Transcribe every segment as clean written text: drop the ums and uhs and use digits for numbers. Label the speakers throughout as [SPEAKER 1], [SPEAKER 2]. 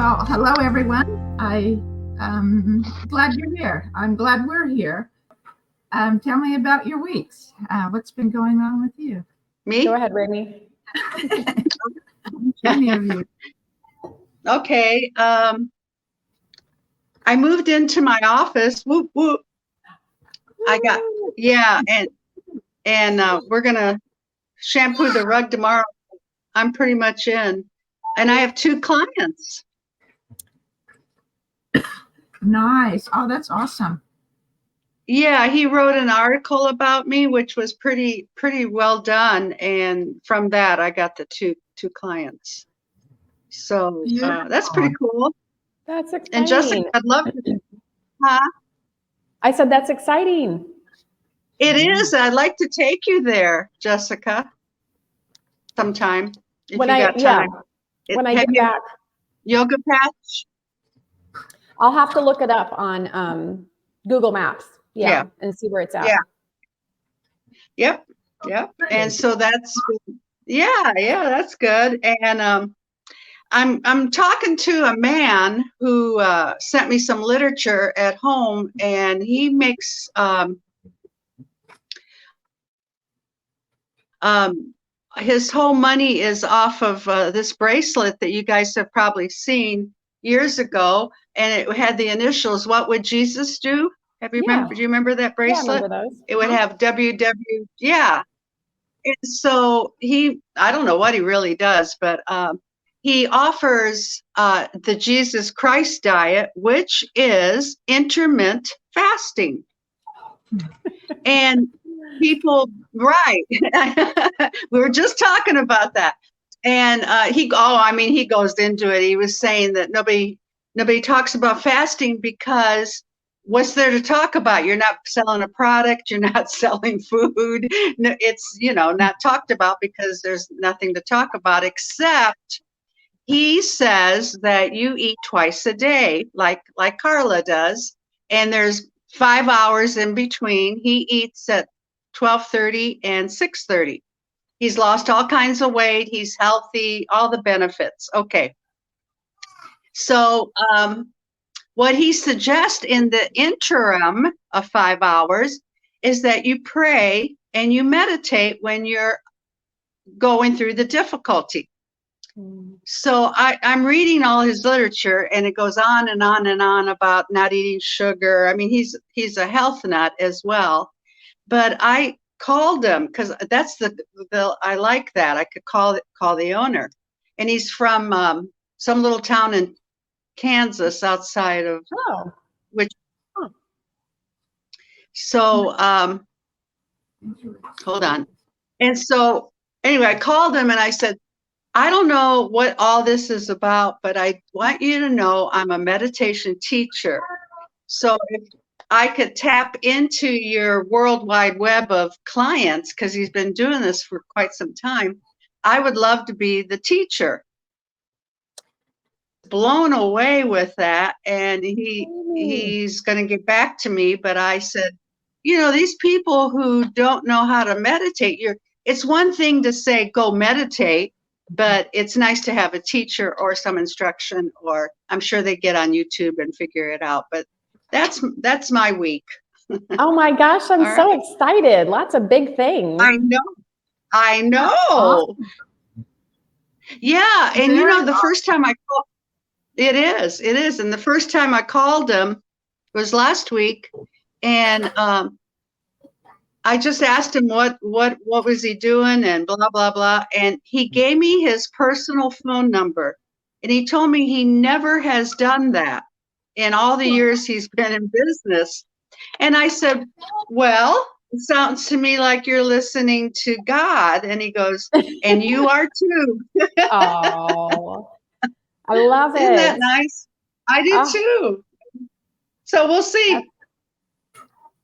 [SPEAKER 1] Well, hello everyone. I'm glad you're here. I'm glad we're here. Tell me about your weeks. What's been going on with you?
[SPEAKER 2] Me?
[SPEAKER 3] Go ahead, Ramie.
[SPEAKER 1] Any of you?
[SPEAKER 2] Okay. I moved into my office. Whoop whoop. And we're gonna shampoo the rug tomorrow. I'm pretty much in, and I have 2 clients.
[SPEAKER 1] Nice. Oh, that's awesome.
[SPEAKER 2] Yeah, he wrote an article about me, which was pretty well done, and from that I got the two clients. So that's pretty cool.
[SPEAKER 3] That's exciting.
[SPEAKER 2] And Jessica, I'd love to. Huh?
[SPEAKER 3] I said that's exciting.
[SPEAKER 2] It is. I'd like to take you there, Jessica, sometime if
[SPEAKER 3] When
[SPEAKER 2] you
[SPEAKER 3] I
[SPEAKER 2] got time.
[SPEAKER 3] When I get back,
[SPEAKER 2] Yoga patch.
[SPEAKER 3] I'll have to look it up on Google Maps. Yeah, and see where it's at.
[SPEAKER 2] Yeah. Yep. And so that's that's good. And I'm talking to a man who sent me some literature at home, and he makes his whole money is off of this bracelet that you guys have probably seen years ago, and it had the initials, "What would Jesus do?" Do you remember that bracelet?
[SPEAKER 3] Yeah, I remember those.
[SPEAKER 2] It would have WW. Yeah. And so I don't know what he really does, but he offers the Jesus Christ diet, which is intermittent fasting. And people, right. We were just talking about that. And he goes into it. He was saying that nobody talks about fasting because what's there to talk about? You're not selling a product. You're not selling food. It's, not talked about because there's nothing to talk about, except he says that you eat twice a day, like Carla does. And there's 5 hours in between. He eats at 12:30 and 6:30. He's lost all kinds of weight. He's healthy, all the benefits. Okay. So, what he suggests in the interim of 5 hours is that you pray and you meditate when you're going through the difficulty. So I'm reading all his literature, and it goes on and on and on about not eating sugar. I mean, he's a health nut as well. But I called him because that's I like that. I could call the owner, and he's from some little town in Kansas outside of So hold on. And so anyway, I called him and I said, I don't know what all this is about, but I want you to know I'm a meditation teacher. So if I could tap into your World Wide Web of clients, because he's been doing this for quite some time, I would love to be the teacher. Blown away with that, and he's going to get back to me, but I said, these people who don't know how to meditate, it's one thing to say go meditate, but it's nice to have a teacher or some instruction, or I'm sure they get on YouTube and figure it out. But that's my week.
[SPEAKER 3] Oh my gosh, I'm so excited. Lots of big things.
[SPEAKER 2] I know. Awesome. Yeah, and the first time I called, it is. And the first time I called him was last week, and I just asked him what was he doing and blah, blah, blah. And he gave me his personal phone number, and he told me he never has done that in all the years he's been in business. And I said, well, it sounds to me like you're listening to God. And he goes, and you are too.
[SPEAKER 3] Oh, I love it.
[SPEAKER 2] Isn't that nice? I do too. So we'll see.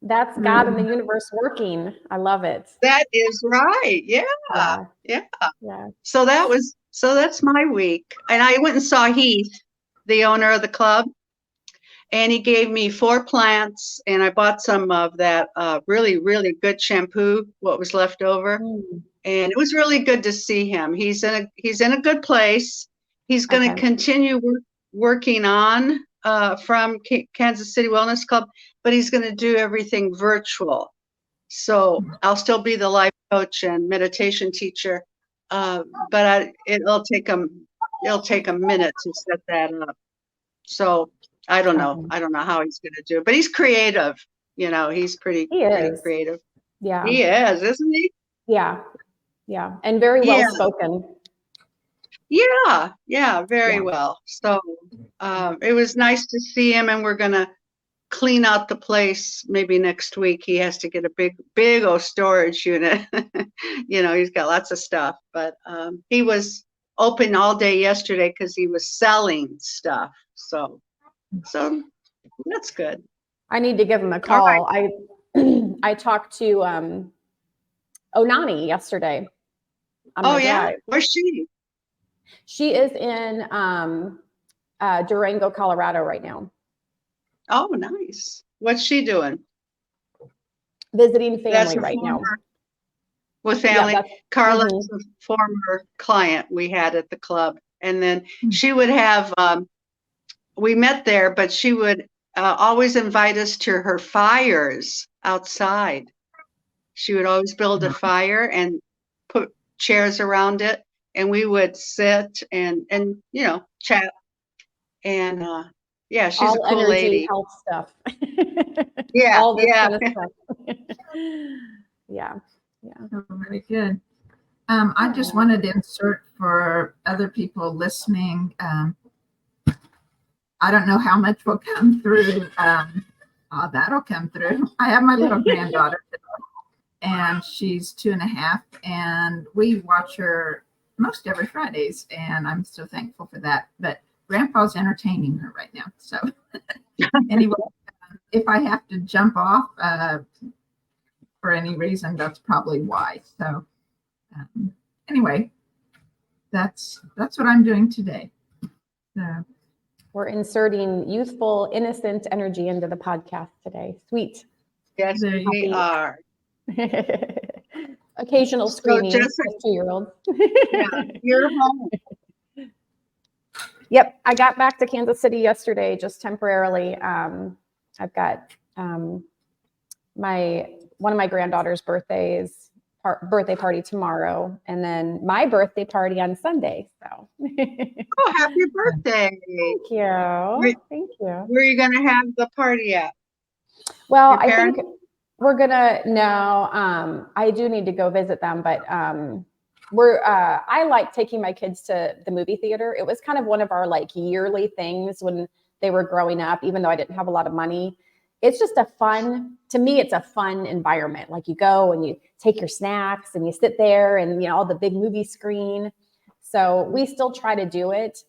[SPEAKER 3] That's God in the universe working. I love it.
[SPEAKER 2] That is right. Yeah. So that's my week. And I went and saw Heath, the owner of the club, and he gave me 4 plants, and I bought some of that really, really good shampoo, what was left over. And it was really good to see him. He's in a good place. He's going to continue working on from Kansas City Wellness Club, but he's going to do everything virtual. So I'll still be the life coach and meditation teacher, but it'll take a minute to set that up. So I don't know. I don't know how he's going to do it, but he's creative. You know, he's pretty creative.
[SPEAKER 3] Yeah,
[SPEAKER 2] he is, isn't he?
[SPEAKER 3] Yeah, yeah, and very well spoken.
[SPEAKER 2] Yeah, very well. So it was nice to see him, and we're going to clean out the place maybe next week. He has to get a big old storage unit. You know, he's got lots of stuff, but he was open all day yesterday because he was selling stuff. So that's good.
[SPEAKER 3] I need to give him a call. Right. I talked to Onani yesterday.
[SPEAKER 2] Where's she?
[SPEAKER 3] She is in Durango, Colorado right now.
[SPEAKER 2] Oh, nice. What's she doing?
[SPEAKER 3] Visiting family right now.
[SPEAKER 2] With family. Yeah, Carla's a former client we had at the club. And then she would have, we met there, but she would always invite us to her fires outside. She would always build a fire and put chairs around it. And we would sit and you know, chat. And yeah, she's all a cool
[SPEAKER 3] energy,
[SPEAKER 2] lady.
[SPEAKER 3] Health stuff.
[SPEAKER 2] Yeah,
[SPEAKER 3] all this kind of stuff. Yeah.
[SPEAKER 1] Oh, very good. I just wanted to insert for other people listening. I don't know how much will come through. That'll come through. I have my little granddaughter, and she's 2.5, and we watch her most every Fridays, and I'm so thankful for that. But Grandpa's entertaining her right now. So anyway, if I have to jump off for any reason, that's probably why. So anyway, that's what I'm doing today. So
[SPEAKER 3] we're inserting youthful, innocent energy into the podcast today. Sweet.
[SPEAKER 2] Yes, we are.
[SPEAKER 3] Occasional screaming, 2-year-old.
[SPEAKER 2] Yeah, you're home.
[SPEAKER 3] Yep, I got back to Kansas City yesterday, just temporarily. I've got one of my granddaughter's birthday party tomorrow, and then my birthday party on Sunday. So,
[SPEAKER 2] oh, happy birthday!
[SPEAKER 3] Thank you. Thank you.
[SPEAKER 2] Where are you going to have the party at?
[SPEAKER 3] Well, I think we're gonna. No, I do need to go visit them, but I like taking my kids to the movie theater. It was kind of one of our like yearly things when they were growing up, even though I didn't have a lot of money. It's just to me, it's a fun environment. Like you go and you take your snacks and you sit there and, you know, all the big movie screen. So we still try to do it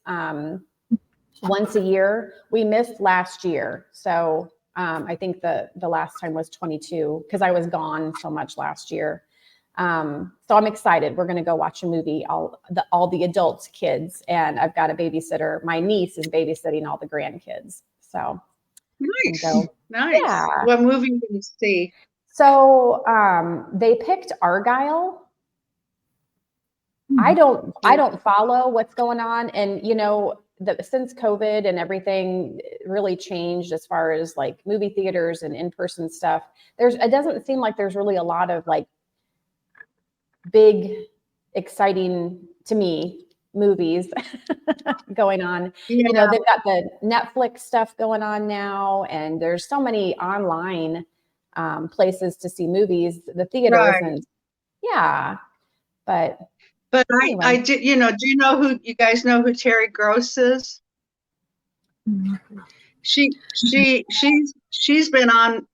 [SPEAKER 3] once a year. We missed last year. So I think the last time was 22 because I was gone so much last year. So I'm excited. We're going to go watch a movie, all the adults, kids, and I've got a babysitter. My niece is babysitting all the grandkids. So
[SPEAKER 2] nice. Yeah. What movie did you see?
[SPEAKER 3] So they picked Argyle. I don't follow what's going on, and you know, since COVID and everything really changed as far as like movie theaters and in-person stuff. It doesn't seem like there's really a lot of like big, exciting to me movies going on. Yeah. You know, they've got the Netflix stuff going on now, and there's so many online places to see movies. The theater isn't. Yeah, but anyway.
[SPEAKER 2] I did. You know, do you know who you guys know who Terry Gross is? Mm-hmm. She's been on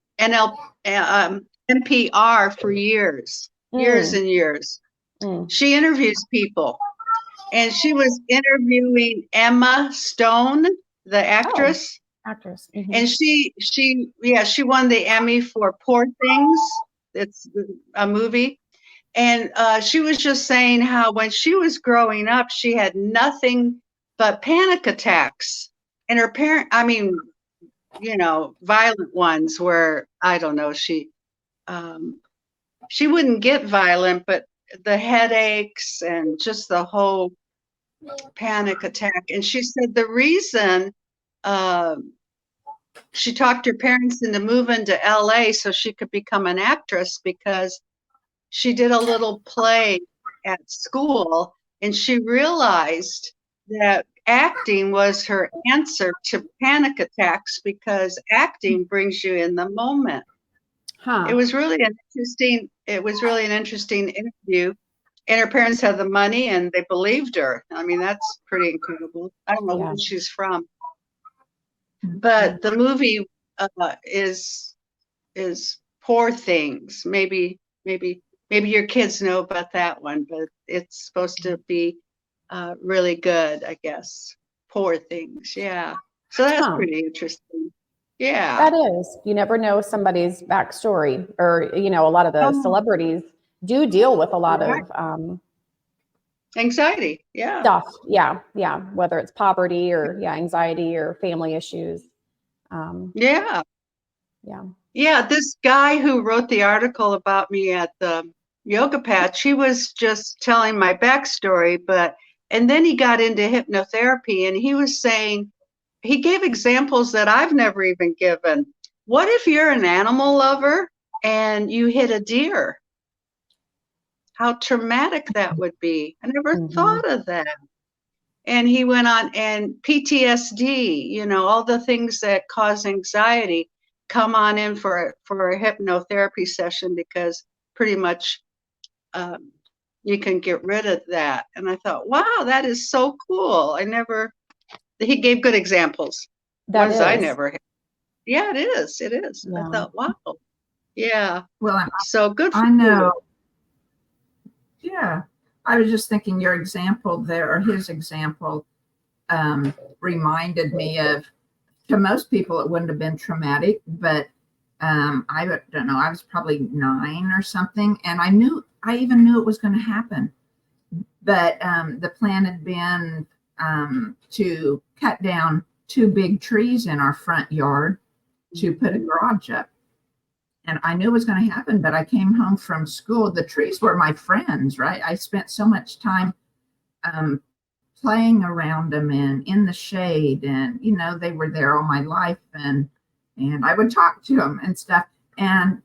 [SPEAKER 2] NPR for years and years. She interviews people, and she was interviewing Emma Stone, the actress.
[SPEAKER 3] Mm-hmm.
[SPEAKER 2] And she won the Emmy for Poor Things. It's a movie. And she was just saying how when she was growing up, she had nothing but panic attacks. And her parent, I mean, you know, violent ones where, I don't know, she wouldn't get violent, but the headaches and just the whole panic attack. And she said the reason she talked her parents into moving to LA so she could become an actress, because she did a little play at school and she realized that acting was her answer to panic attacks, because acting brings you in the moment. It was really an interesting interview. And her parents had the money and they believed her. I mean, that's pretty incredible. I don't know where she's from, but the movie is Poor Things. Maybe your kids know about that one, but it's supposed to be really good, I guess. Poor Things, yeah. So that's pretty interesting. Yeah,
[SPEAKER 3] that is. You never know somebody's backstory, or a lot of the celebrities do deal with a lot of
[SPEAKER 2] anxiety. Yeah,
[SPEAKER 3] stuff. Yeah, whether it's poverty or anxiety or family issues.
[SPEAKER 2] Yeah. This guy who wrote the article about me at the yoga patch, he was just telling my backstory, and then he got into hypnotherapy, and he was saying, he gave examples that I've never even given. What if you're an animal lover and you hit a deer? How traumatic that would be. I never thought of that. And he went on, and PTSD, all the things that cause anxiety, come on in for a hypnotherapy session, because pretty much you can get rid of that. And I thought, wow, that is so cool. He gave good examples. Ones I never had. Yeah, it is. Yeah. I thought, wow. Yeah.
[SPEAKER 1] Well,
[SPEAKER 2] so good for
[SPEAKER 1] I know.
[SPEAKER 2] you.
[SPEAKER 1] Yeah. I was just thinking your example there, or his example, reminded me of, to most people, it wouldn't have been traumatic, but I don't know, I was probably 9 or something, and I even knew it was going to happen. But the plan had been to cut down 2 big trees in our front yard to put a garage up. And I knew it was going to happen, but I came home from school. The trees were my friends, right? I spent so much time playing around them and in the shade, and they were there all my life, and I would talk to them and stuff. And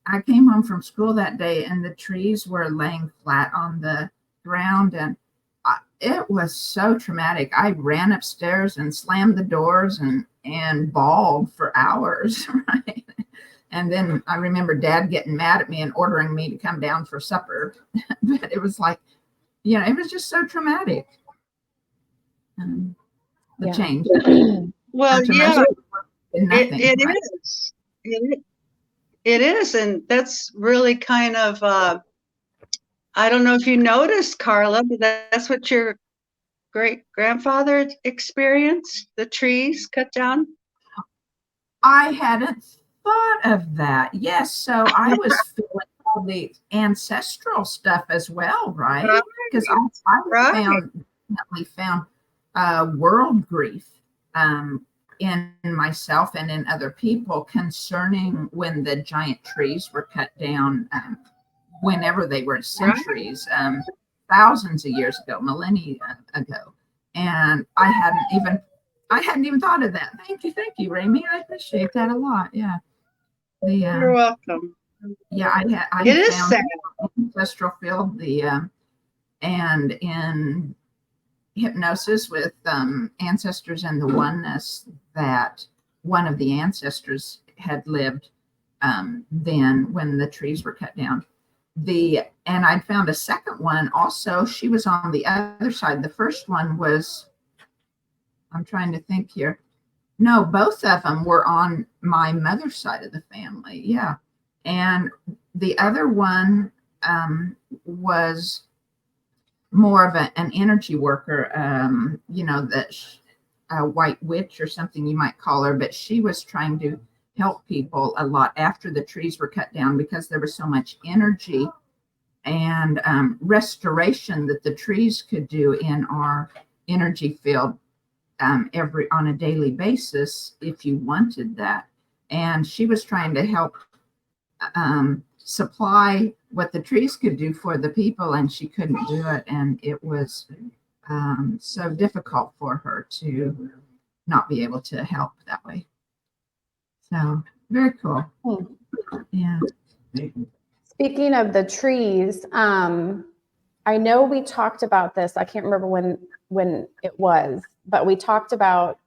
[SPEAKER 1] I came home from school that day, and the trees were laying flat on the ground, and it was so traumatic. I ran upstairs and slammed the doors and bawled for hours, right? And then I remember Dad getting mad at me and ordering me to come down for supper. But it was like, it was just so traumatic. The change.
[SPEAKER 2] Well, yeah,
[SPEAKER 1] nothing,
[SPEAKER 2] it
[SPEAKER 1] right?
[SPEAKER 2] is. It is. And that's really kind of, I don't know if you noticed, Carla, but that's what your great grandfather experienced, the trees cut down.
[SPEAKER 1] I hadn't thought of that. Yes. So I was feeling all the ancestral stuff as well, right? Because I definitely found world grief in myself and in other people concerning when the giant trees were cut down, whenever they were, centuries, thousands of years ago, millennia ago. And I hadn't even thought of that. Thank you, Ramie. I appreciate that a lot. Yeah.
[SPEAKER 2] You're welcome.
[SPEAKER 1] Yeah, I
[SPEAKER 2] it
[SPEAKER 1] found
[SPEAKER 2] is sad.
[SPEAKER 1] Ancestral field, and in hypnosis with ancestors and the oneness, that one of the ancestors had lived then when the trees were cut down. And I found a second one also. She was on the other side. The first one was, I'm trying to think here. No, both of them were on my mother's side of the family. Yeah. And the other one was more of an energy worker, a white witch or something you might call her, but she was trying to help people a lot after the trees were cut down, because there was so much energy and restoration that the trees could do in our energy field on a daily basis, if you wanted that. And she was trying to help supply what the trees could do for the people, and she couldn't do it. And it was so difficult for her to not be able to help that way. So very cool. Yeah.
[SPEAKER 3] Speaking of the trees, I know we talked about this. I can't remember when it was, but we talked about,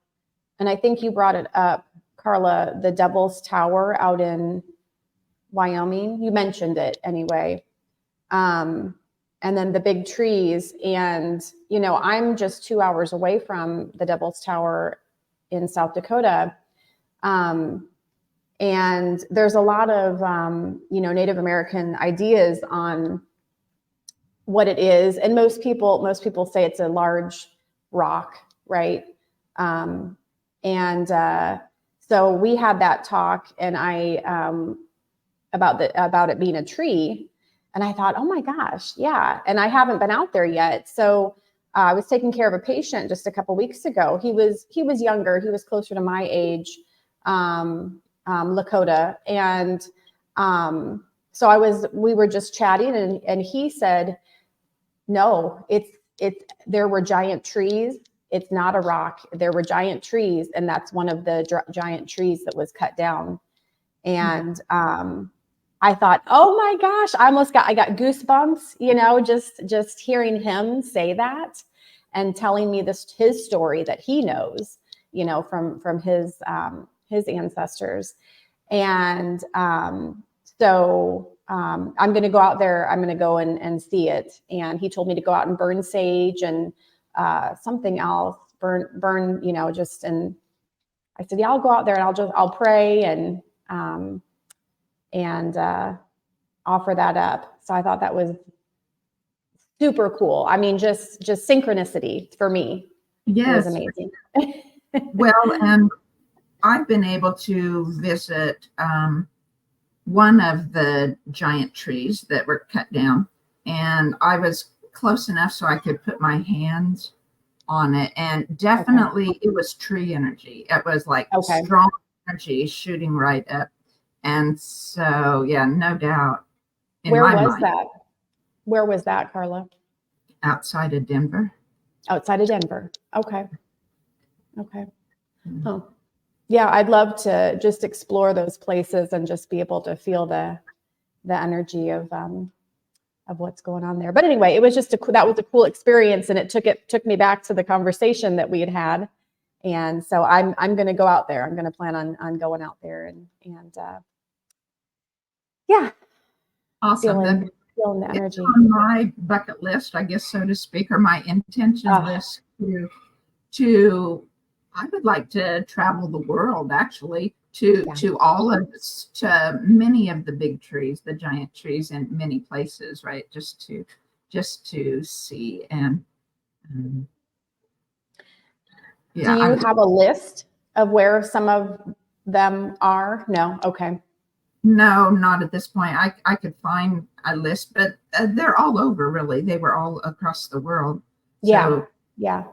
[SPEAKER 3] and I think you brought it up, Carla, the Devil's Tower out in Wyoming. You mentioned it anyway. And then the big trees. And, I'm just 2 hours away from the Devil's Tower in South Dakota. And there's a lot of, Native American ideas on what it is. And most people say it's a large rock, right? So we had that talk, and about it being a tree. And I thought, oh my gosh, yeah. And I haven't been out there yet. So I was taking care of a patient just a couple weeks ago. He was younger. He was closer to my age, Lakota. And so we were just chatting, and he said, no, there were giant trees. It's not a rock. There were giant trees. And that's one of the giant trees that was cut down. And, I thought, oh my gosh, I got goosebumps, just hearing him say that and telling me his story that he knows, from his ancestors. And so I'm going to go out there. I'm going to go and see it. And he told me to go out and burn sage and something else, burn, and I said, yeah, I'll go out there and I'll pray and offer that up. So I thought that was super cool. I mean, just synchronicity for me.
[SPEAKER 1] Yes.
[SPEAKER 3] It was amazing.
[SPEAKER 1] Well, and I've been able to visit one of the giant trees that were cut down, and I was close enough so I could put my hands on it, and definitely it was tree energy. It was like strong energy shooting right up. And so, yeah, no doubt.
[SPEAKER 3] Where was that, Carla?
[SPEAKER 1] Outside of Denver.
[SPEAKER 3] Outside of Denver. Okay. Oh, yeah. I'd love to just explore those places and just be able to feel the energy of what's going on there. But anyway, it was just that was a cool experience, and it took me back to the conversation that we had. And so I'm going to go out there. I'm going to plan on going out there and yeah.
[SPEAKER 1] Awesome.
[SPEAKER 3] Feeling the energy.
[SPEAKER 1] On my bucket list, I guess, so to speak, or my intention list to I would like to travel the world, actually, to many of the big trees, the giant trees in many places, right? Just to see. And
[SPEAKER 3] do you have a list of where some of them are? No. Okay.
[SPEAKER 1] No, not at this point. I could find a list, but they're all over, really. They were all across the world. So,
[SPEAKER 3] yeah.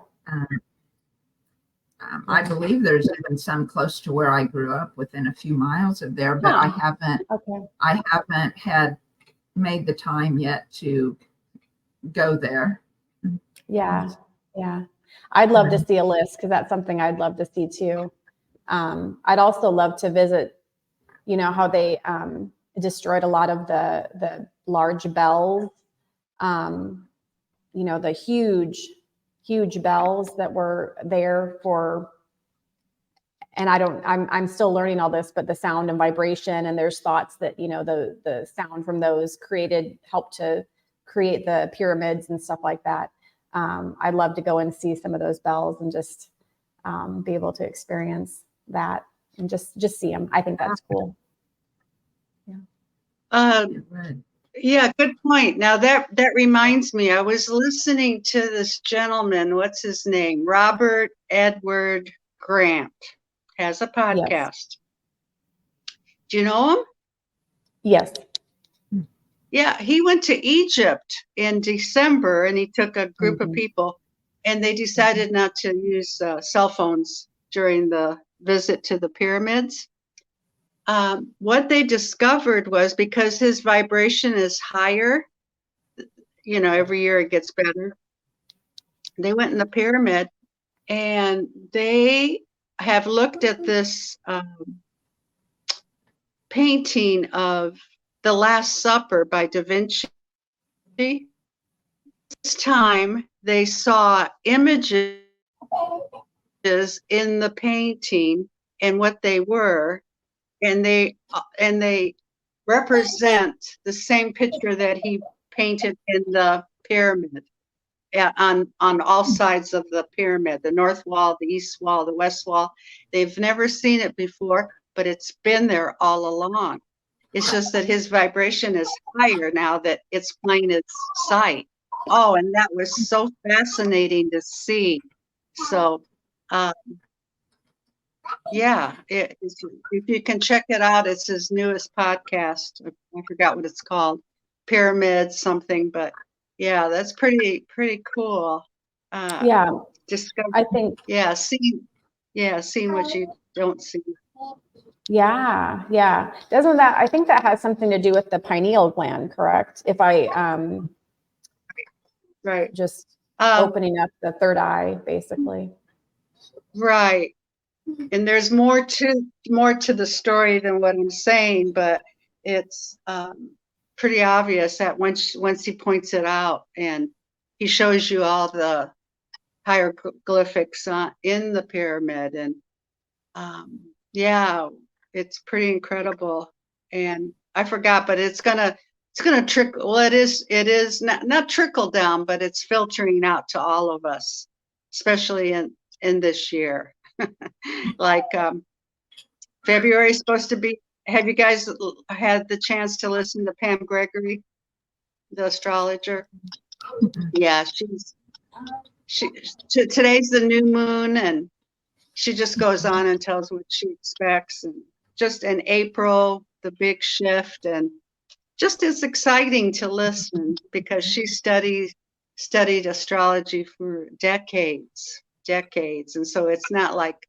[SPEAKER 1] I believe there's even some close to where I grew up, within a few miles of there, but I haven't had made the time yet to go there.
[SPEAKER 3] Yeah. I'd love to see a list, because that's something I'd love to see too. I'd also love to visit, how they destroyed a lot of the large bells, the huge bells that were there for, and I'm still learning all this, but the sound and vibration, and there's thoughts that, the sound from those helped to create the pyramids and stuff like that. I'd love to go and see some of those bells and just be able to experience that and just see them. I think that's cool.
[SPEAKER 2] Yeah, good point. Now that reminds me, I was listening to this gentleman, what's his name? Robert Edward Grant has a podcast. Yes. Do you know him?
[SPEAKER 3] Yes.
[SPEAKER 2] Yeah, he went to Egypt in December, and he took a group of people, and they decided not to use cell phones during the visit to the pyramids. What they discovered was, because his vibration is higher, every year it gets better. They went in the pyramid, and they have looked at this painting of The Last Supper by Da Vinci. This time they saw images in the painting and what they were, and they represent the same picture that he painted in the pyramid, on all sides of the pyramid, the north wall, the east wall, the west wall. They've never seen it before, but it's been there all along. It's just that his vibration is higher now that it's plain as sight. Oh, and that was so fascinating to see. So, yeah, if you can check it out, it's his newest podcast. I forgot what it's called, Pyramid something, but yeah, that's pretty cool.
[SPEAKER 3] Yeah,
[SPEAKER 2] Discover,
[SPEAKER 3] I think.
[SPEAKER 2] seeing what you don't see.
[SPEAKER 3] Yeah. I think that has something to do with the pineal gland, correct? If I
[SPEAKER 2] Right.
[SPEAKER 3] just opening up the third eye, basically.
[SPEAKER 2] Right. And there's more to the story than what I'm saying, but it's pretty obvious that once he points it out, and he shows you all the hieroglyphics in the pyramid, and yeah, it's pretty incredible. And I forgot, but it's gonna trickle. Well, it is not trickle down, but it's filtering out to all of us, especially in this year. Like February is supposed to be. Have you guys had the chance to listen to Pam Gregory, the astrologer? Yeah, today's the new moon, and she just goes on and tells what she expects, and just in April, the big shift, and just it's exciting to listen because she studied astrology for decades, and so it's not like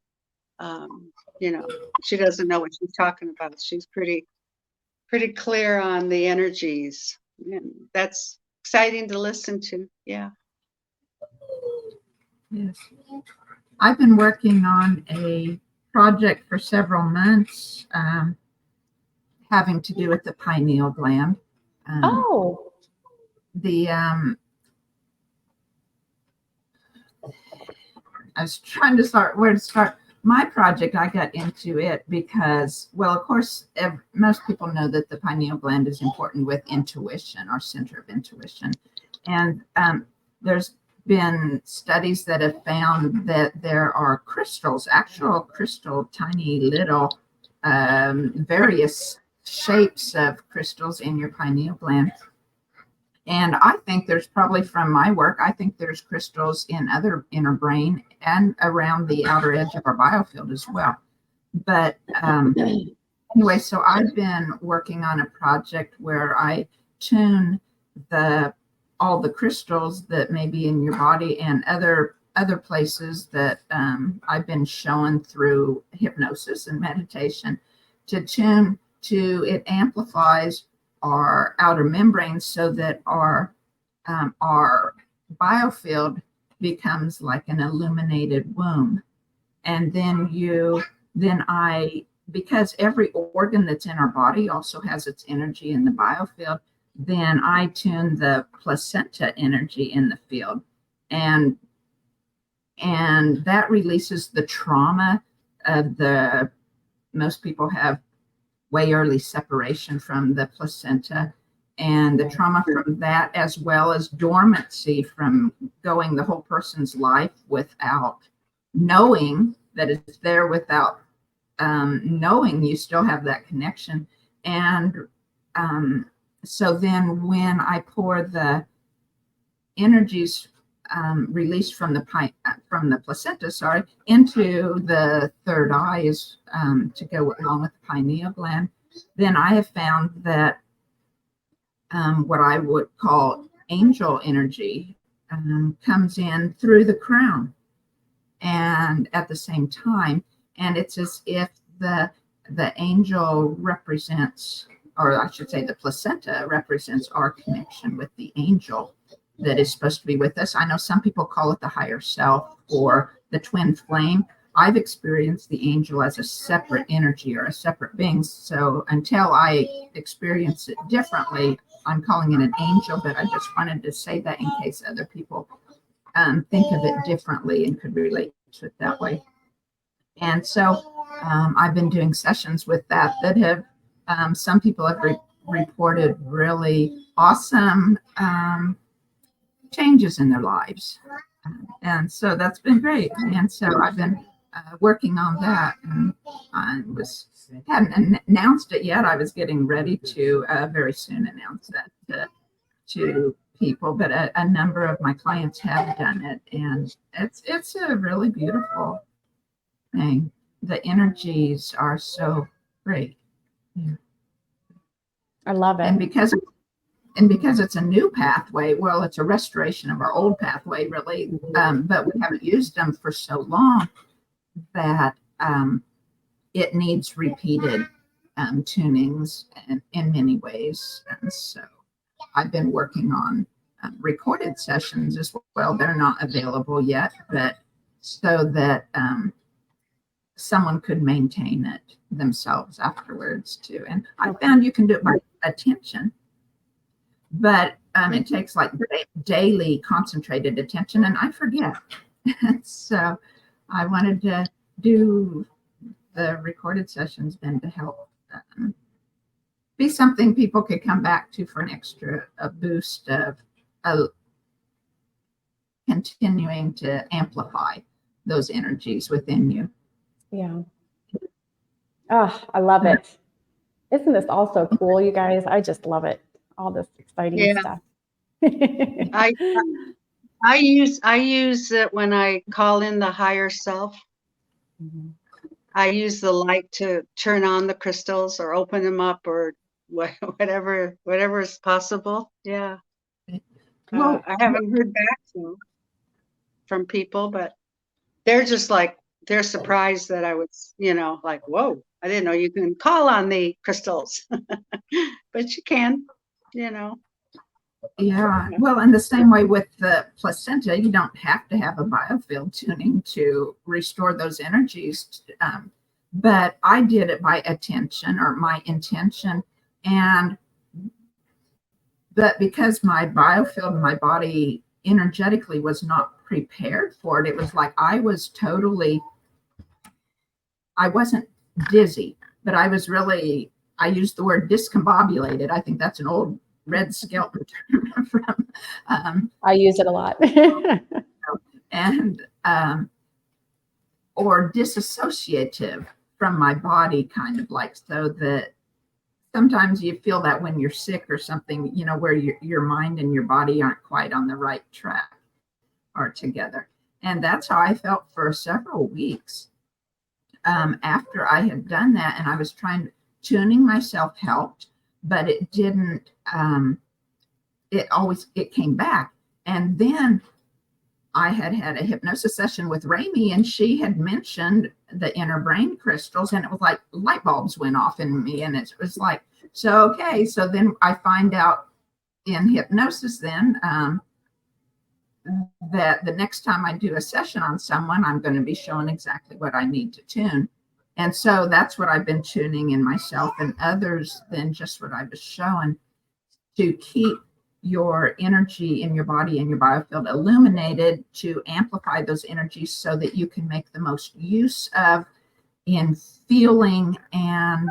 [SPEAKER 2] she doesn't know what she's talking about. She's pretty clear on the energies, and that's exciting to listen to. Yeah.
[SPEAKER 1] Yes. I've been working on a project for several months, having to do with the pineal gland. I was trying to start where to start. My project, I got into it because, well, of course, most people know that the pineal gland is important with intuition, our center of intuition. And there's been studies that have found that there are crystals, actual crystal, tiny little various shapes of crystals in your pineal gland. And I think there's probably, from my work, I think there's crystals in our brain and around the outer edge of our biofield as well. But anyway, so I've been working on a project where I tune all the crystals that may be in your body and other places that I've been shown through hypnosis and meditation to tune to. It amplifies our outer membranes so that our biofield becomes like an illuminated womb. And because every organ that's in our body also has its energy in the biofield, then I tune the placenta energy in the field, and that releases the trauma of most people have way early separation from the placenta, and the trauma from that, as well as dormancy from going the whole person's life without knowing that it's there, without knowing you still have that connection. And so then when I pour the energies released from the placenta, into the third eye, is to go along with the pineal gland, then I have found that what I would call angel energy comes in through the crown, and at the same time, and it's as if the angel represents, or I should say the placenta represents our connection with the angel. that is supposed to be with us. I know some people call it the higher self or the twin flame. I've experienced the angel as a separate energy or a separate being. So until I experience it differently, I'm calling it an angel, but I just wanted to say that in case other people think of it differently and could relate to it that way. And so I've been doing sessions with that have, some people have reported really awesome changes in their lives. And so that's been great. And so I've been working on that, and I hadn't announced it yet. I was getting ready to very soon announce that to people, but a number of my clients have done it, and it's a really beautiful thing. The energies are so great. Yeah.
[SPEAKER 3] I love it.
[SPEAKER 1] And because it's a new pathway, well, it's a restoration of our old pathway, really, but we haven't used them for so long that it needs repeated tunings in many ways. And so I've been working on recorded sessions as well. They're not available yet, but so that someone could maintain it themselves afterwards too. And I found you can do it by attention, but it takes like daily concentrated attention, and I forget. So I wanted to do the recorded sessions then to help be something people could come back to for an extra boost of continuing to amplify those energies within you.
[SPEAKER 3] Yeah. Oh, I love it. Isn't this all so cool, you guys? I just love it. All this exciting stuff.
[SPEAKER 2] I use it when I call in the higher self.
[SPEAKER 3] Mm-hmm.
[SPEAKER 2] I use the light to turn on the crystals or open them up or whatever is possible. Yeah. Well, I haven't heard back from people, but they're just like, they're surprised that I was, like, whoa, I didn't know you can call on the crystals, but you can,
[SPEAKER 1] Yeah. Well, in the same way with the placenta, you don't have to have a biofield tuning to restore those energies. But I did it by attention or my intention. But because my biofield in my body energetically was not prepared for it, it was like I wasn't dizzy, but I was really, I used the word discombobulated. I think that's an old Red Skelton term from.
[SPEAKER 3] I use it a lot.
[SPEAKER 1] And or disassociative from my body, kind of like, so that sometimes you feel that when you're sick or something, where your mind and your body aren't quite on the right track or together. And that's how I felt for several weeks after I had done that. And I was tuning myself helped, but it didn't, it came back. And then I had a hypnosis session with Ramie, and she had mentioned the inner brain crystals, and it was like light bulbs went off in me. And it was like, so then I find out in hypnosis then that the next time I do a session on someone, I'm going to be showing exactly what I need to tune. And so that's what I've been tuning in myself and others than just what I was showing, to keep your energy in your body and your biofield illuminated, to amplify those energies so that you can make the most use of in feeling and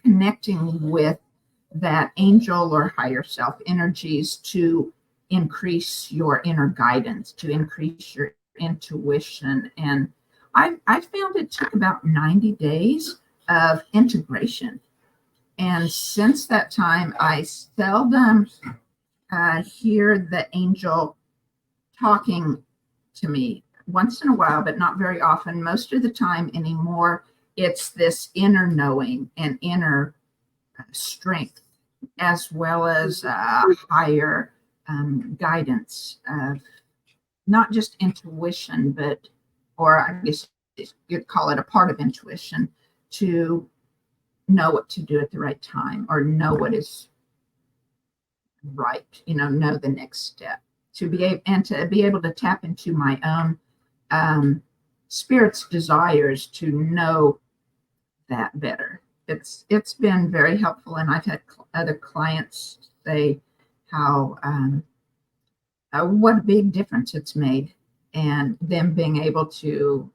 [SPEAKER 1] connecting with that angel or higher self energies to increase your inner guidance, to increase your intuition. And I found it took about 90 days of integration. And since that time, I seldom hear the angel talking to me. Once in a while, but not very often. Most of the time anymore, it's this inner knowing and inner strength, as well as higher guidance of not just intuition, or I guess you'd call it a part of intuition, to know what to do at the right time, or know what is right, know the next step, to be able to tap into my own spirit's desires to know that better. It's been very helpful, and I've had other clients say how what a big difference it's made, and them being able to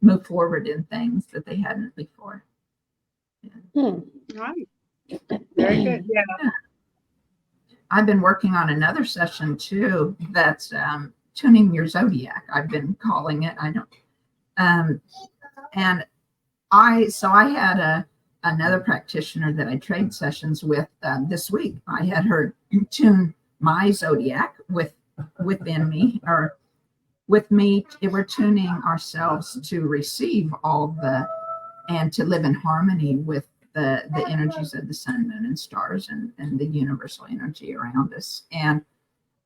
[SPEAKER 1] move forward in things that they hadn't before.
[SPEAKER 2] Right. Very good. Yeah.
[SPEAKER 1] I've been working on another session too. That's tuning your zodiac. I've been calling it. I don't. And I had another practitioner that I trade sessions with this week. I had her tune my zodiac within me, or with me. We're tuning ourselves to receive all and to live in harmony with the energies of the sun, moon, and stars, and the universal energy around us. And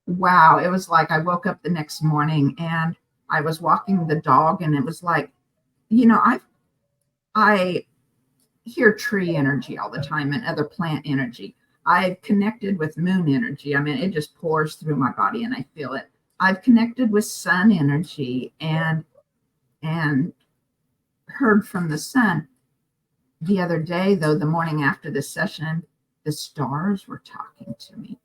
[SPEAKER 1] wow, it was like I woke up the next morning and I was walking the dog, and it was like, I hear tree energy all the time and other plant energy. I've connected with moon energy. I mean, it just pours through my body and I feel it. I've connected with sun energy and heard from the sun. The other day, though, the morning after the session, the stars were talking to me.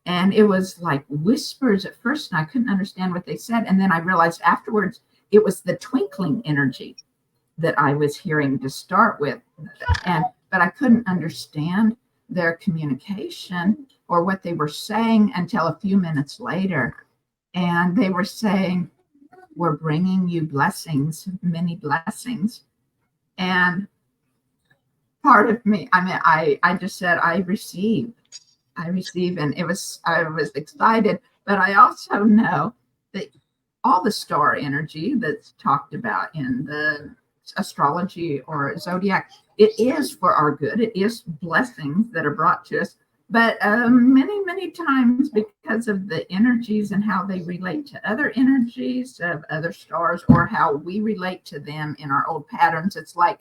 [SPEAKER 1] And it was like whispers at first, and I couldn't understand what they said. And then I realized afterwards it was the twinkling energy that I was hearing to start with. But I couldn't understand their communication or what they were saying until a few minutes later. And they were saying, "We're bringing you blessings, many blessings." And part of me, I just said, I receive, and I was excited, but I also know that all the star energy that's talked about in the astrology or zodiac, it is for our good. It is blessings that are brought to us, but many times, because of the energies and how they relate to other energies of other stars, or how we relate to them in our old patterns, it's like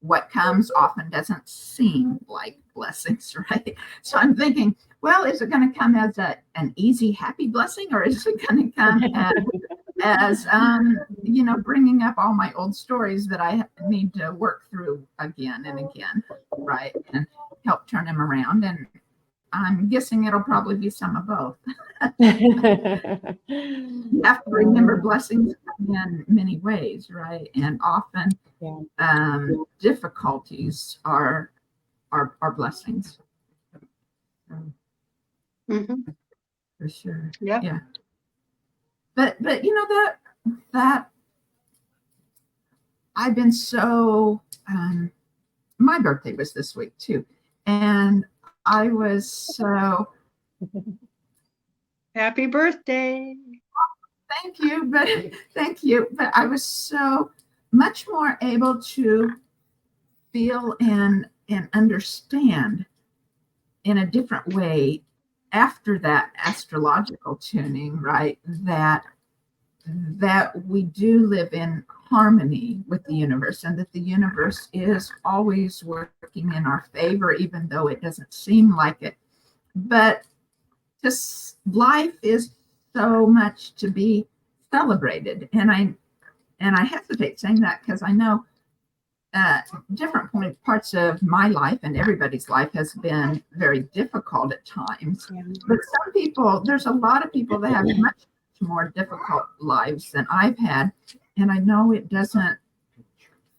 [SPEAKER 1] what comes often doesn't seem like blessings, right? So I'm thinking, well, is it going to come as an easy, happy blessing, or is it going to come as bringing up all my old stories that I need to work through again and again, right? And help turn them around. And I'm guessing it'll probably be some of both. You have to remember blessings in many ways, right? And often difficulties are blessings. For sure. Yeah. But that I've been so my birthday was this week too, and I was so
[SPEAKER 2] happy birthday.
[SPEAKER 1] Thank you. But I was so much more able to feel and understand in a different way after that astrological tuning, right? That we do live in harmony with the universe, and that the universe is always working in our favor, even though it doesn't seem like it. But this life is so much to be celebrated, and I hesitate saying that because I know different parts of my life and everybody's life has been very difficult at times. But some people, there's a lot of people that have much more difficult lives than I've had, and I know it doesn't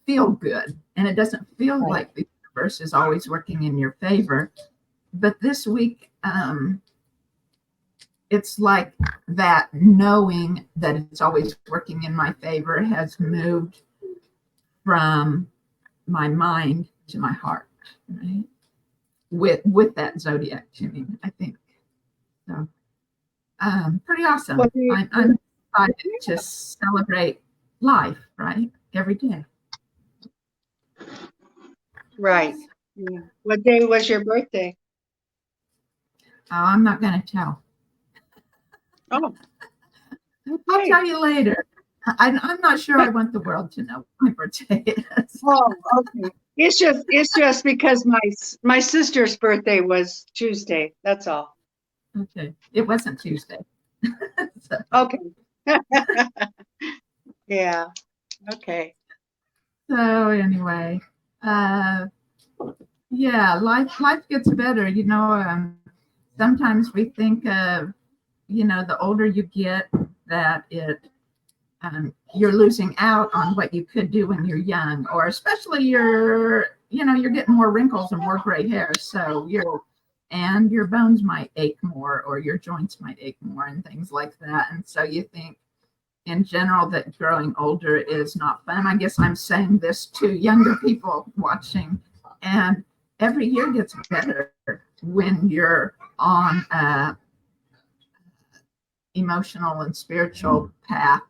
[SPEAKER 1] feel good, and it doesn't feel like the universe is always working in your favor. But this week, it's like that knowing that it's always working in my favor has moved from my mind to my heart, right? With that zodiac tuning, I think. So pretty awesome. I'm excited to celebrate life, right? Every day.
[SPEAKER 2] Right. Yeah. What day was your birthday?
[SPEAKER 1] Oh, I'm not going to tell.
[SPEAKER 2] Oh, okay.
[SPEAKER 1] I'll tell you later. I'm not sure I want the world to know what my birthday is.
[SPEAKER 2] Oh, okay. It's just because my sister's birthday was Tuesday. That's all.
[SPEAKER 1] Okay. It wasn't Tuesday. So,
[SPEAKER 2] Okay. Yeah. Okay.
[SPEAKER 1] so anyway, yeah, life gets better. Sometimes we think of, the older you get, that you're losing out on what you could do when you're young, or especially you're getting more wrinkles and more gray hair. So your bones might ache more, or your joints might ache more, and things like that. And so you think in general that growing older is not fun. I guess I'm saying this to younger people watching, and every year gets better when you're on a emotional and spiritual path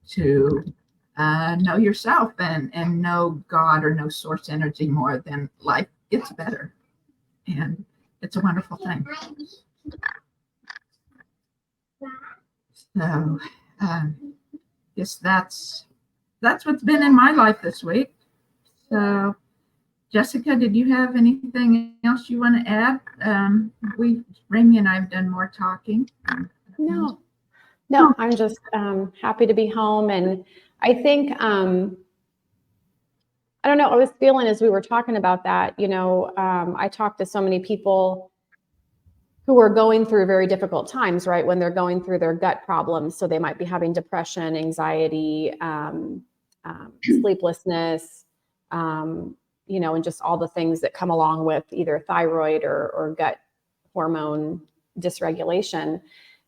[SPEAKER 1] to know yourself and know God or know source energy more. Then life gets better, and it's a wonderful thing. So guess that's what's been in my life this week. So Jessica, did you have anything else you want to add? Ramie and I have done more talking.
[SPEAKER 3] No, I'm just happy to be home. And I think, I don't know, I was feeling as we were talking about that, I talked to so many people who are going through very difficult times, right? When they're going through their gut problems. So they might be having depression, anxiety, sleeplessness, and just all the things that come along with either thyroid or gut hormone dysregulation,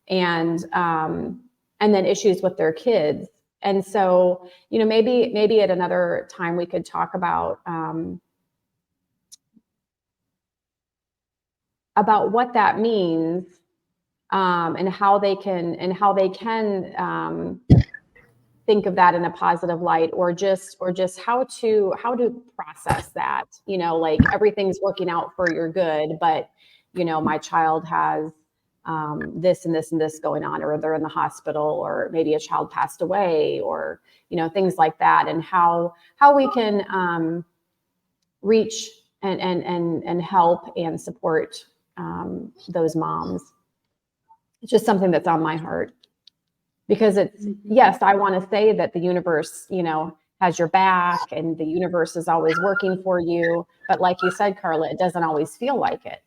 [SPEAKER 3] and then issues with their kids. And so, maybe at another time we could talk about what that means, and how they can think of that in a positive light, or just how to process that, like everything's working out for your good, but my child has this and this and this going on, or they're in the hospital, or maybe a child passed away, or things like that, and how we can reach and help and support those moms. It's just something that's on my heart, because it's, yes, I want to say that the universe, has your back, and the universe is always working for you. But like you said, Carla, it doesn't always feel like it.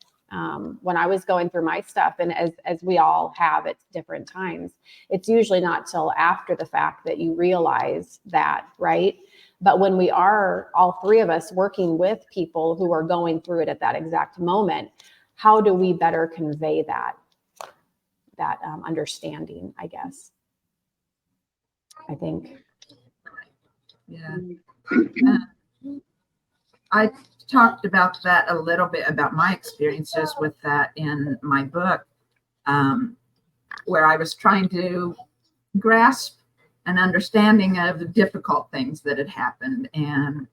[SPEAKER 3] When I was going through my stuff, and as we all have at different times, it's usually not till after the fact that you realize that, right? But when we are, all three of us, working with people who are going through it at that exact moment, how do we better convey that understanding, I guess, I think.
[SPEAKER 1] Yeah. I talked about that a little bit, about my experiences with that in my book, where I was trying to grasp an understanding of the difficult things that had happened and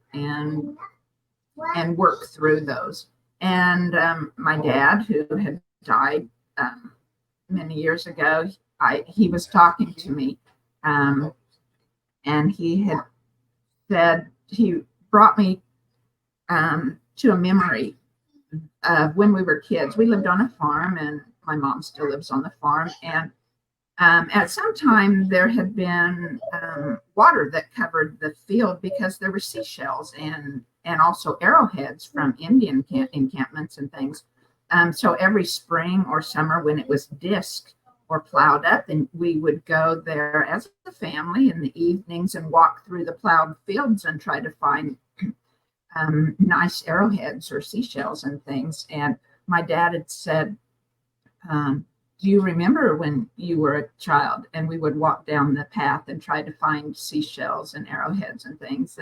[SPEAKER 1] work through those. And my dad, who had died many years ago, he was talking to me, and he had said, he brought me to a memory of when we were kids. We lived on a farm, and my mom still lives on the farm. And at some time there had been water that covered the field, because there were seashells and also arrowheads from Indian encampments and things. So every spring or summer, when it was disked or plowed up, and we would go there as a family in the evenings and walk through the plowed fields and try to find nice arrowheads or seashells and things. And my dad had said, do you remember when you were a child? And we would walk down the path and try to find seashells and arrowheads and things.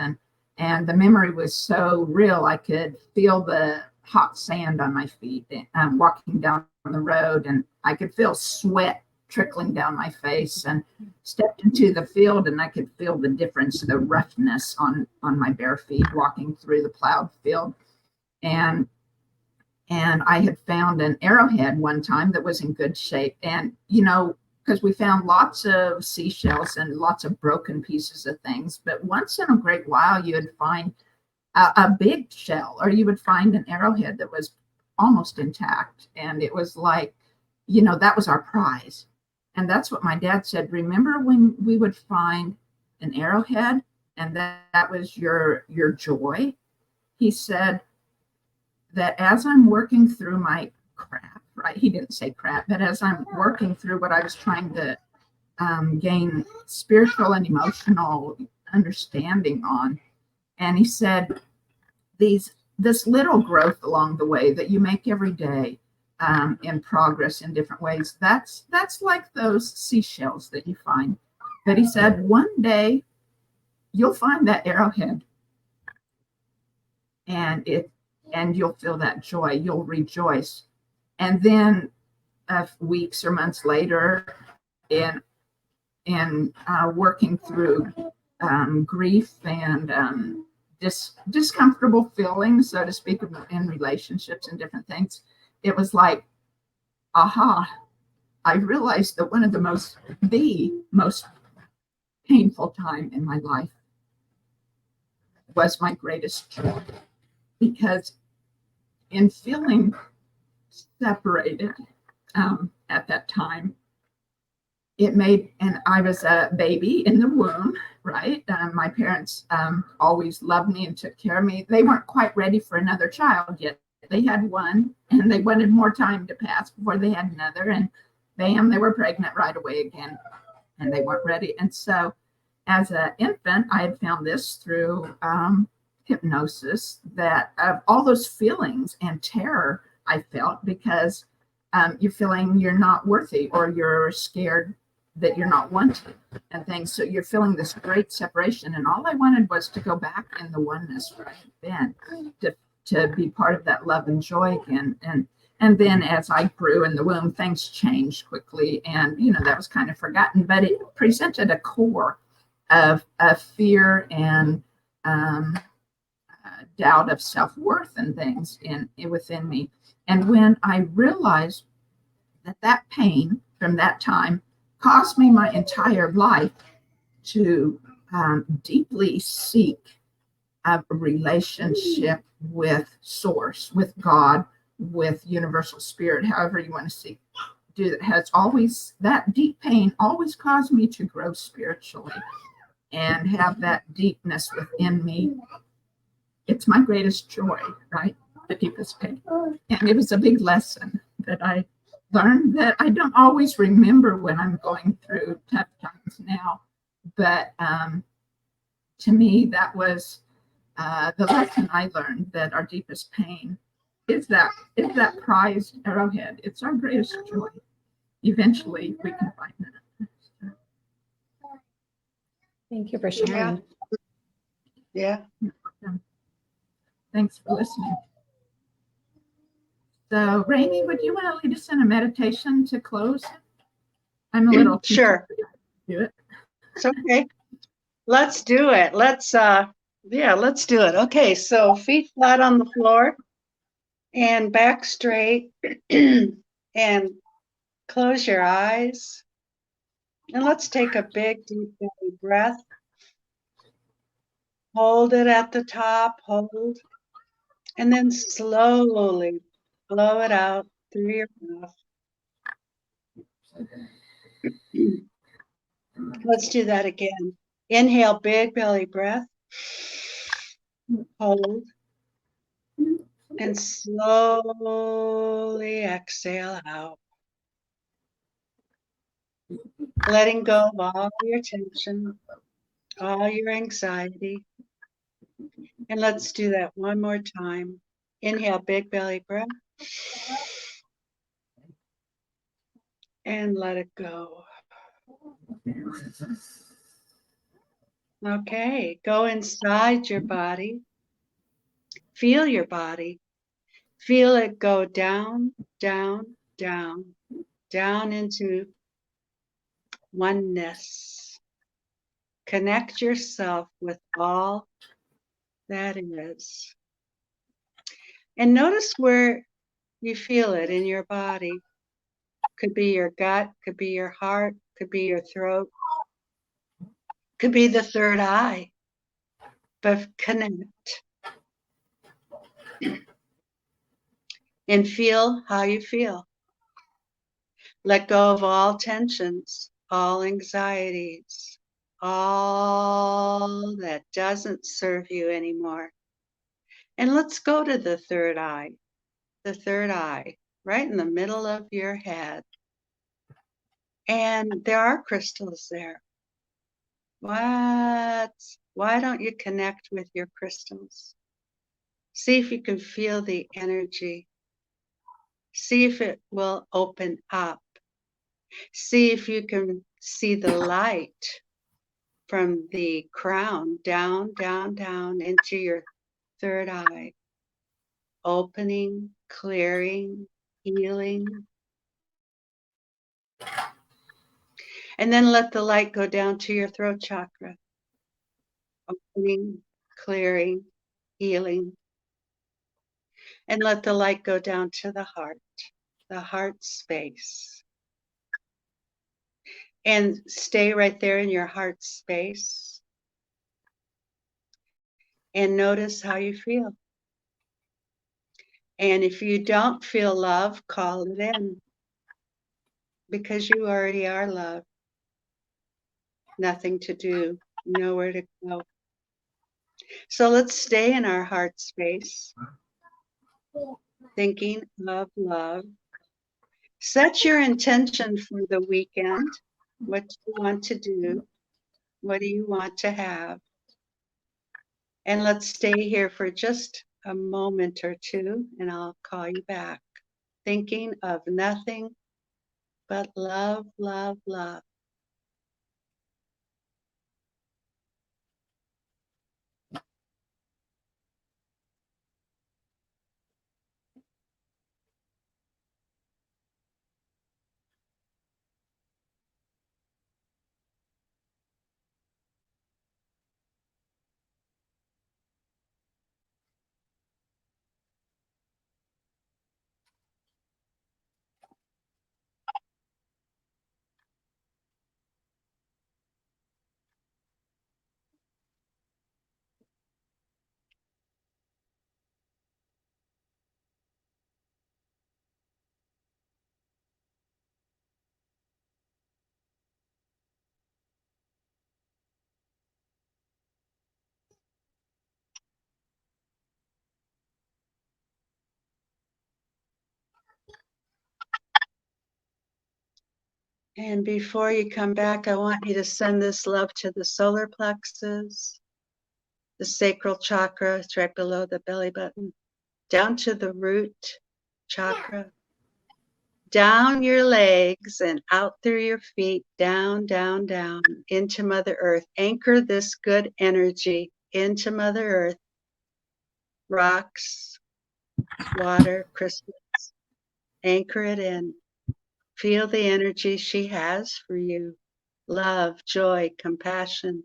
[SPEAKER 1] And the memory was so real. I could feel the hot sand on my feet, walking down the road, and I could feel sweat trickling down my face, and stepped into the field, and I could feel the difference, the roughness on my bare feet walking through the plowed field. And I had found an arrowhead one time that was in good shape. And, because we found lots of seashells and lots of broken pieces of things, but once in a great while you would find a big shell, or you would find an arrowhead that was almost intact. And it was like that was our prize. And that's what my dad said. Remember when we would find an arrowhead and that was your joy? He said that as I'm working through my crap, right? He didn't say crap, but as I'm working through what I was trying to gain spiritual and emotional understanding on, and he said, this little growth along the way that you make every day, in progress in different ways, that's like those seashells that you find. But he said, one day you'll find that arrowhead, and you'll feel that joy. You'll rejoice. And then weeks or months later, in working through grief and discomfortable feelings, so to speak, in relationships and different things, it was like, aha, I realized that one of the most painful time in my life was my greatest joy, because in feeling separated at that time, and I was a baby in the womb, right? My parents always loved me and took care of me. They weren't quite ready for another child yet. They had one, and they wanted more time to pass before they had another, and bam, they were pregnant right away again, and they weren't ready. And so as an infant, I had found this through hypnosis, that of all those feelings and terror I felt, because you're feeling you're not worthy, or you're scared that you're not wanted and things. So you're feeling this great separation. And all I wanted was to go back in the oneness where I had been, to be part of that love and joy again. And then as I grew in the womb, things changed quickly. And, that was kind of forgotten, but it presented a core of fear and doubt of self-worth and things within me. And when I realized that pain from that time caused me my entire life to deeply seek a relationship with Source, with God, with Universal Spirit, however you want to do that, has always, that deep pain always caused me to grow spiritually and have that deepness within me. It's my greatest joy, right? The deepest pain. And it was a big lesson that I learned, that I don't always remember when I'm going through tough times now. But to me, that was the lesson I learned, that our deepest pain is that prized arrowhead. It's our greatest joy. Eventually, we can find that.
[SPEAKER 3] Thank you for sharing.
[SPEAKER 2] Yeah.
[SPEAKER 1] Thanks for listening. So, Ramie, would you want to lead us in a meditation to close? I'm a little
[SPEAKER 2] sure.
[SPEAKER 1] Do it.
[SPEAKER 2] It's okay. Let's do it. Let's do it. Okay, so feet flat on the floor and back straight, and close your eyes. And let's take a big deep belly breath. Hold it at the top, hold, and then slowly blow it out through your mouth. Let's do that again. Inhale, big belly breath. Hold. And slowly exhale out. Letting go of all your tension, all your anxiety. And let's do that one more time. Inhale, big belly breath. And let it go. Okay, go inside your body. Feel your body. Feel it go down, down, down, down into oneness. Connect yourself with all that is. And notice where you feel it in your body. Could be your gut, could be your heart, could be your throat, could be the third eye. But connect. And feel how you feel. Let go of all tensions, all anxieties, all that doesn't serve you anymore. And let's go to the third eye, right in the middle of your head. And there are crystals there. What? Why don't you connect with your crystals? See if you can feel the energy. See if it will open up. See if you can see the light from the crown down, down, down into your third eye. Opening, clearing, healing. And then let the light go down to your throat chakra. Opening, clearing, healing. And let the light go down to the heart space. And stay right there in your heart space. And notice how you feel. And if you don't feel love, call it in. Because you already are love. Nothing to do, nowhere to go. So let's stay in our heart space. Thinking of love. Set your intention for the weekend. What do you want to do? What do you want to have? And let's stay here for just a moment or two, and I'll call you back. Thinking of nothing but love, love, love. And before you come back, I want you to send this love to the solar plexus, the sacral chakra, it's right below the belly button, down to the root chakra, down your legs and out through your feet, down, down, down, into Mother Earth. Anchor this good energy into Mother Earth. Rocks, water, crystals. Anchor it in. Feel the energy she has for you. Love, joy, compassion.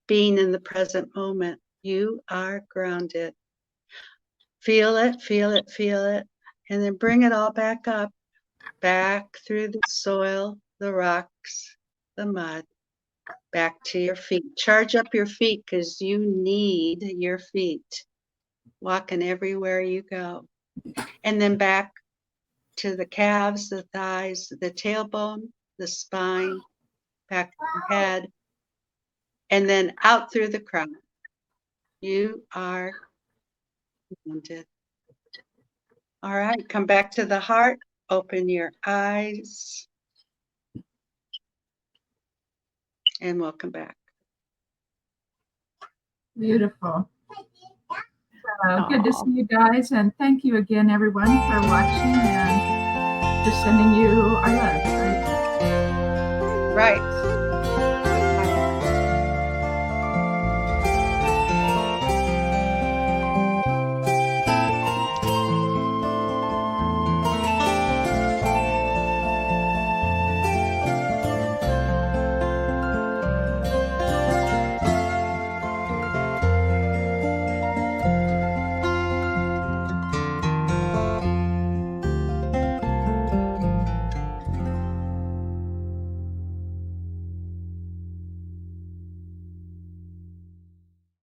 [SPEAKER 2] Being in the present moment. You are grounded. Feel it, feel it, feel it. And then bring it all back up. Back through the soil, the rocks, the mud. Back to your feet. Charge up your feet because you need your feet. Walking everywhere you go. And then back to the calves, the thighs, the tailbone, the spine, back to the head, and then out through the crown. You are grounded. All right, come back to the heart. Open your eyes. And welcome back.
[SPEAKER 1] Beautiful. Good to see you guys, and thank you again, everyone, for watching, and just sending you our love.